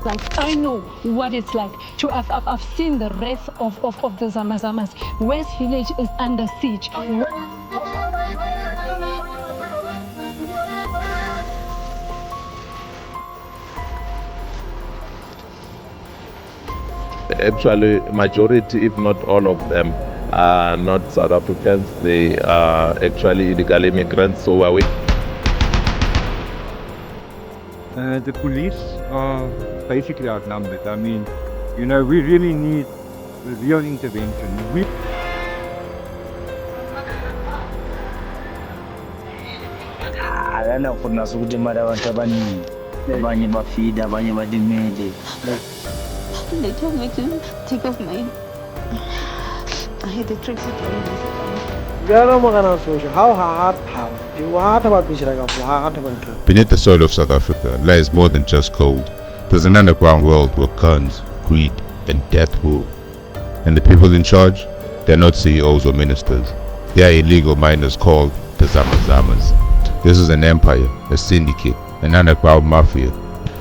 Like, I know what it's like to I've seen the rest of the Zama Zamas. West Village is under siege. Actually, majority, if not all of them, are not South Africans. They are actually illegal immigrants. So are we. The police are basically outnumbered. I mean, you know, we really need real intervention. They told me to take off my... I had the trip Beneath the soil of South Africa lies more than just gold. There's an underground world where guns, greed, and death rule. And the people in charge, they're not CEOs or ministers. They are illegal miners called the Zama Zamas. This is an empire, a syndicate, an underground mafia.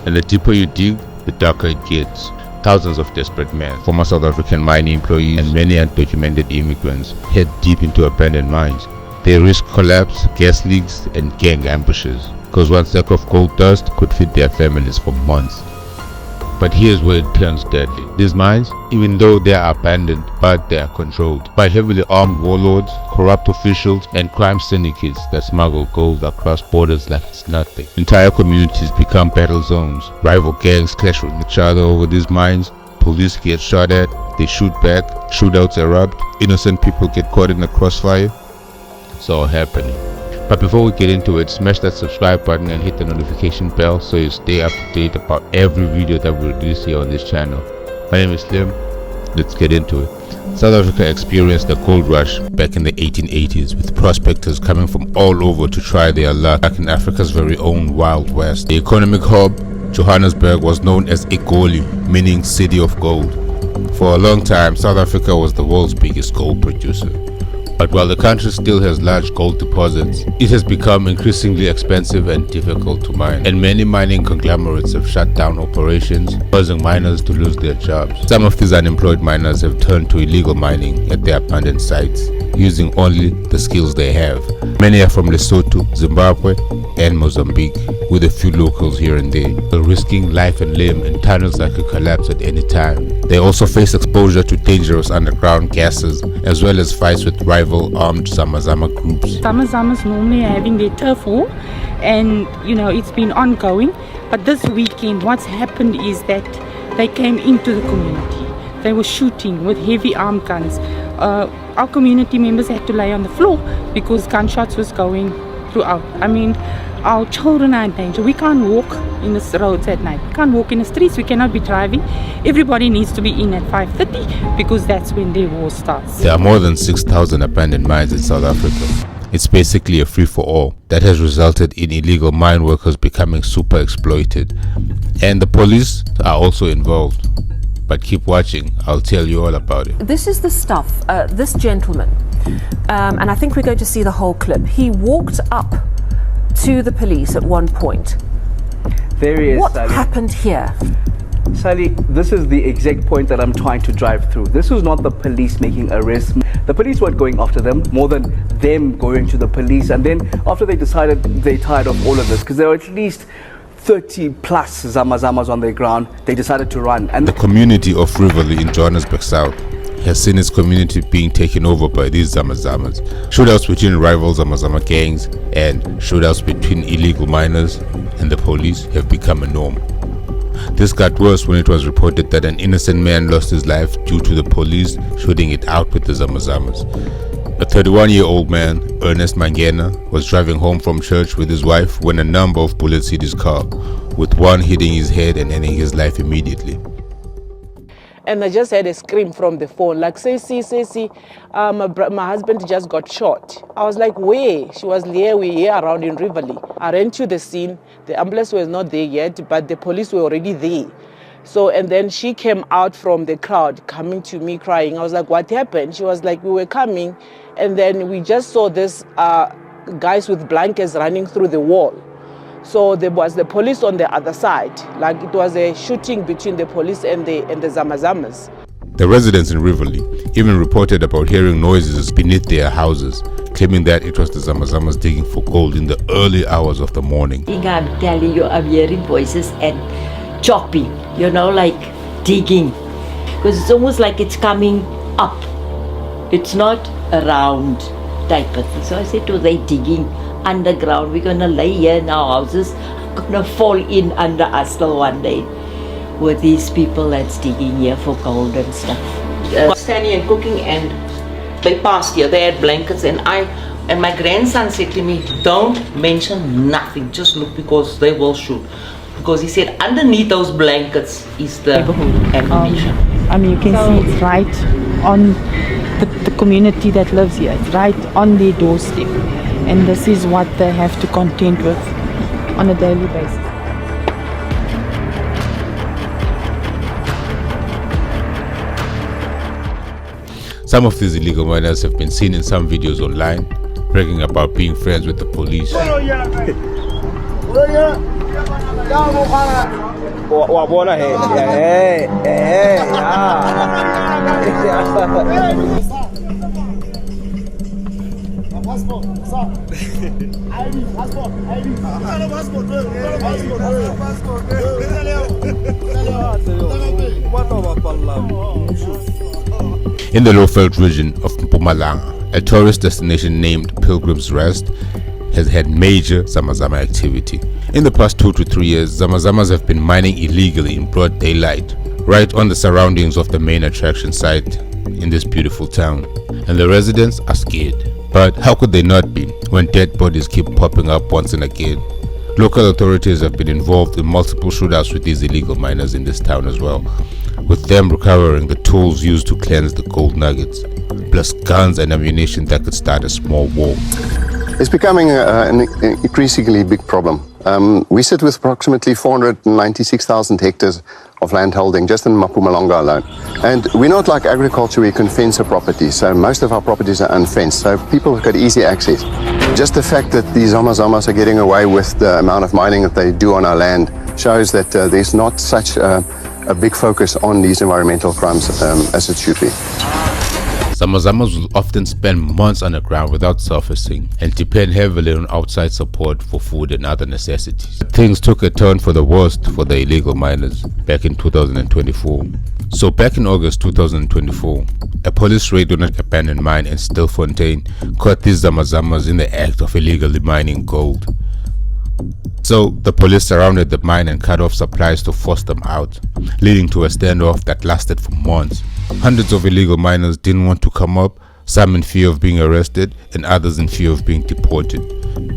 And the deeper you dig, the darker it gets. Thousands of desperate men, former South African mining employees, and many undocumented immigrants head deep into abandoned mines. They risk collapse, gas leaks, and gang ambushes, because one sack of gold dust could feed their families for months. But here's where it turns deadly. These mines, even though they are abandoned, but they are controlled by heavily armed warlords, corrupt officials, and crime syndicates that smuggle gold across borders like it's nothing. Entire communities become battle zones. Rival gangs clash with each other over these mines. Police get shot at, they shoot back, shootouts erupt, innocent people get caught in the crossfire. It's all happening. But before we get into it, smash that subscribe button and hit the notification bell so you stay up to date about every video that we release here on this channel. My name is Slim. Let's get into it. South Africa experienced the gold rush back in the 1880s, with prospectors coming from all over to try their luck back in Africa's very own Wild West. The economic hub, Johannesburg, was known as Egoli, meaning city of gold. For a long time, South Africa was the world's biggest gold producer. But while the country still has large gold deposits, it has become increasingly expensive and difficult to mine, and many mining conglomerates have shut down operations, causing miners to lose their jobs. Some of these unemployed miners have turned to illegal mining at their abandoned sites, using only the skills they have. Many are from Lesotho, Zimbabwe, and Mozambique, with a few locals here and there, risking life and limb in tunnels that could collapse at any time. They also face exposure to dangerous underground gases, as well as fights with rival armed Zama Zama groups. Zama Zamas normally are having their turf war, and you know, it's been ongoing. But this weekend, what's happened is that they came into the community. They were shooting with heavy armed guns. Our community members had to lay on the floor because gunshots was going throughout. I mean, our children are in danger. We can't walk in the roads at night. We can't walk in the streets. We cannot be driving. Everybody needs to be in at 5:30 because that's when their war starts. There are more than 6,000 abandoned mines in South Africa. It's basically a free-for-all that has resulted in illegal mine workers becoming super exploited. And the police are also involved. But keep watching, I'll tell you all about it. This is the stuff, this gentleman, and I think we're going to see the whole clip. He walked up to the police at one point. There he is, What Sally. happened here? Sally, this is the exact point that I'm trying to drive through. This was not the police making arrests. The police weren't going after them, more than them going to the police. And then after they decided they're tired of all of this, because there were at least 30 plus Zama Zamas on their ground, they decided to run. And the community of Riverlea in Johannesburg South has seen its community being taken over by these Zama Zamas. Shootouts between rival Zama Zama gangs and shootouts between illegal miners and the police have become a norm. This got worse when it was reported that an innocent man lost his life due to the police shooting it out with the Zama Zamas. A 31-year-old man, Ernest Mangena, was driving home from church with his wife when a number of bullets hit his car, with one hitting his head and ending his life immediately. And I just had a scream from the phone, like, say, my husband just got shot. I was like, where? She was here, we're here around in Riverlea. I ran to the scene. The ambulance was not there yet, but the police were already there. So, and then she came out from the crowd, coming to me crying. I was like, what happened? She was like, we were coming, and then we just saw this guys with blankets running through the wall. So there was the police on the other side. Like it was a shooting between the police and the Zama Zamas. The residents in Riverlea even reported about hearing noises beneath their houses, claiming that it was the Zama Zamas digging for gold in the early hours of the morning. I'm telling you, I'm hearing voices and chopping, like digging. Because it's almost like it's coming up. It's not around type of thing. So I said, they digging underground. We're going to lay here in our houses, going to fall in under us till one day with these people that's digging here for gold and stuff. Standing and cooking, and they passed here. They had blankets, and my grandson said to me, don't mention nothing, just look, because they will shoot. Because he said underneath those blankets is the ammunition. You can see it's right on the community that lives here. It's right on their doorstep. And this is what they have to contend with on a daily basis. Some of these illegal miners have been seen in some videos online, bragging about being friends with the police. In the low-felt region of Mpumalanga, a tourist destination named Pilgrims Rest has had major Zama Zama activity. In the past 2 to 3 years, Zama Zamas have been mining illegally in broad daylight, right on the surroundings of the main attraction site in this beautiful town. And the residents are scared. But how could they not be when dead bodies keep popping up once and again? Local authorities have been involved in multiple shootouts with these illegal miners in this town as well, with them recovering the tools used to cleanse the gold nuggets, plus guns and ammunition that could start a small war. It's becoming an increasingly big problem. We sit with approximately 496,000 hectares of land holding just in Mpumalanga alone. And we're not like agriculture, we can fence a property. So most of our properties are unfenced, so people have got easy access. Just the fact that the Zama Zamas are getting away with the amount of mining that they do on our land shows that there's not such a big focus on these environmental crimes as it should be. Zama Zamas will often spend months underground without surfacing and depend heavily on outside support for food and other necessities. Things took a turn for the worst for the illegal miners back in 2024. So back in August 2024, a police raid on an abandoned mine in Stilfontein caught these Zama Zamas in the act of illegally mining gold. So the police surrounded the mine and cut off supplies to force them out, leading to a standoff that lasted for months. Hundreds of illegal miners didn't want to come up, some in fear of being arrested and others in fear of being deported.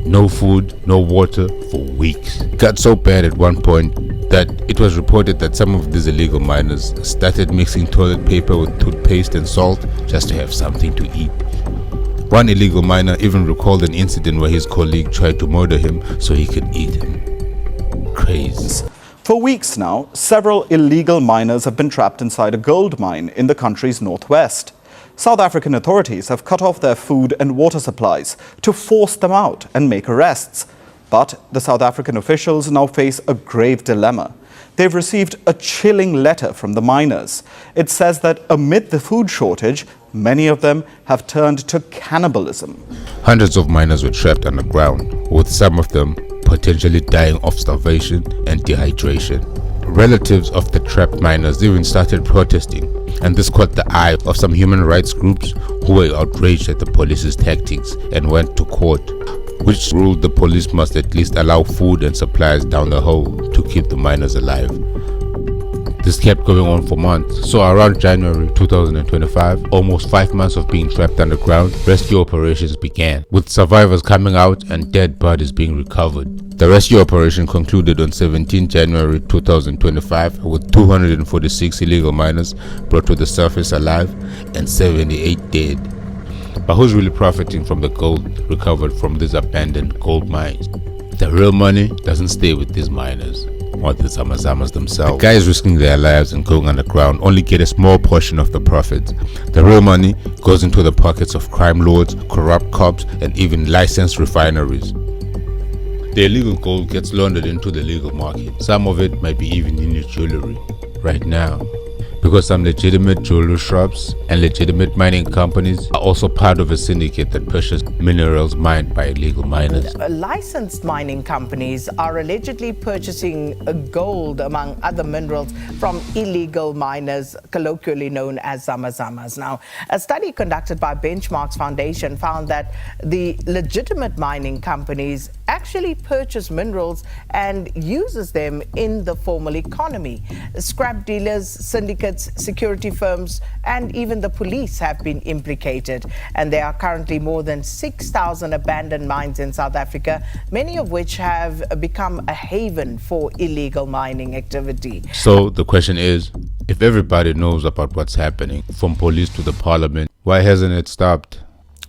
No food, no water for weeks. It got so bad at one point that it was reported that some of these illegal miners started mixing toilet paper with toothpaste and salt just to have something to eat. One illegal miner even recalled an incident where his colleague tried to murder him so he could eat him. Crazy. For weeks now, several illegal miners have been trapped inside a gold mine in the country's northwest. South African authorities have cut off their food and water supplies to force them out and make arrests. But the South African officials now face a grave dilemma. They've received a chilling letter from the miners. It says that amid the food shortage, many of them have turned to cannibalism. Hundreds of miners were trapped underground, with some of them potentially dying of starvation and dehydration. Relatives of the trapped miners even started protesting, and this caught the eye of some human rights groups who were outraged at the police's tactics and went to court, which ruled the police must at least allow food and supplies down the hole to keep the miners alive. This kept going on for months, so around January 2025, almost 5 months of being trapped underground, rescue operations began, with survivors coming out and dead bodies being recovered. The rescue operation concluded on 17 January 2025 with 246 illegal miners brought to the surface alive and 78 dead. But who's really profiting from the gold recovered from these abandoned gold mines? The real money doesn't stay with these miners, or the Zama Zamas themselves. The guys risking their lives and going underground only get a small portion of the profits. The real money goes into the pockets of crime lords, corrupt cops, and even licensed refineries. The illegal gold gets laundered into the legal market. Some of it might be even in your jewelry right now, because some legitimate jewelry shops and legitimate mining companies are also part of a syndicate that purchases minerals mined by illegal miners. Licensed mining companies are allegedly purchasing gold, among other minerals, from illegal miners, colloquially known as Zama Zamas. Now, a study conducted by Benchmarks Foundation found that the legitimate mining companies actually purchase minerals and uses them in the formal economy. Scrap dealers, syndicates, security firms, and even the police have been implicated. And there are currently more than 6,000 abandoned mines in South Africa, many of which have become a haven for illegal mining activity. So the question is, if everybody knows about what's happening, from police to the parliament, why hasn't it stopped?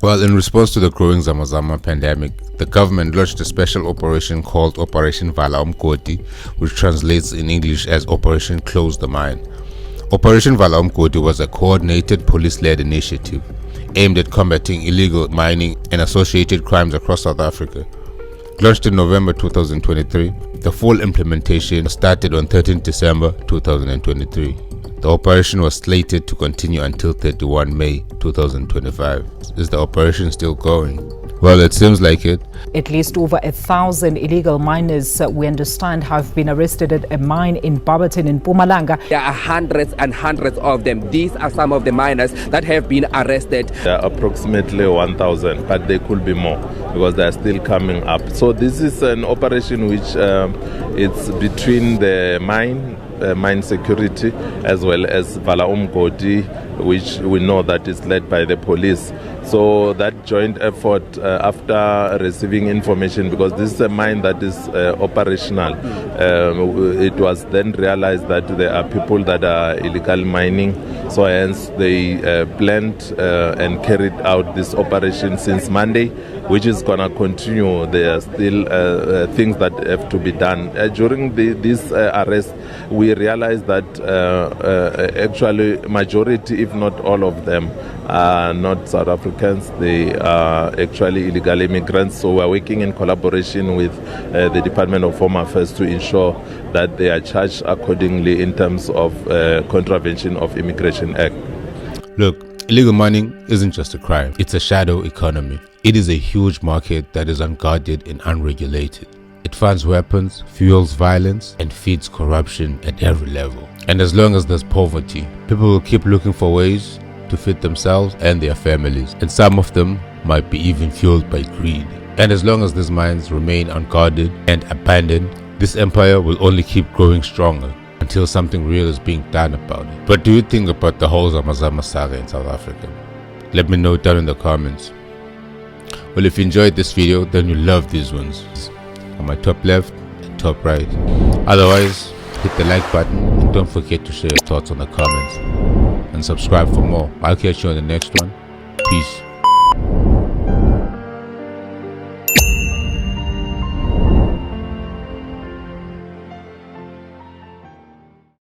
Well, in response to the growing Zama Zama pandemic, the government launched a special operation called Operation Valami, which translates in English as Operation Close the Mine. Operation Valami was a coordinated police-led initiative aimed at combating illegal mining and associated crimes across South Africa. Launched in November 2023, the full implementation started on 13 December 2023. The operation was slated to continue until 31 May 2025. Is the operation still going? Well, it seems like it. At least over 1,000 illegal miners, we understand, have been arrested at a mine in Barberton in Mpumalanga. There are hundreds and hundreds of them. These are some of the miners that have been arrested. There are approximately 1,000, but there could be more because they are still coming up. So this is an operation which it's between the mine security as well as Valami, which we know that is led by the police. So that joint effort, after receiving information, because this is a mine that is operational, it was then realized that there are people that are illegal mining. So hence they planned and carried out this operation since Monday, which is going to continue. There are still things that have to be done. During this arrest, we realized that actually majority, if not all of them, are not South Africans. They are actually illegal immigrants. So we're working in collaboration with the Department of Home Affairs to ensure that they are charged accordingly in terms of contravention of Immigration Act. Look, illegal mining isn't just a crime. It's a shadow economy. It is a huge market that is unguarded and unregulated. It funds weapons, fuels violence, and feeds corruption at every level. And as long as there's poverty, people will keep looking for ways to feed themselves and their families, and some of them might be even fueled by greed. And as long as these mines remain unguarded and abandoned, this empire will only keep growing stronger until something real is being done about it. But do you think about the whole Zama Zama saga in South Africa? Let me know down in the comments. Well, if you enjoyed this video, then you love these ones on my top left and top right. Otherwise, hit the like button and don't forget to share your thoughts on the comments and subscribe for more. I'll catch you on the next one. Peace.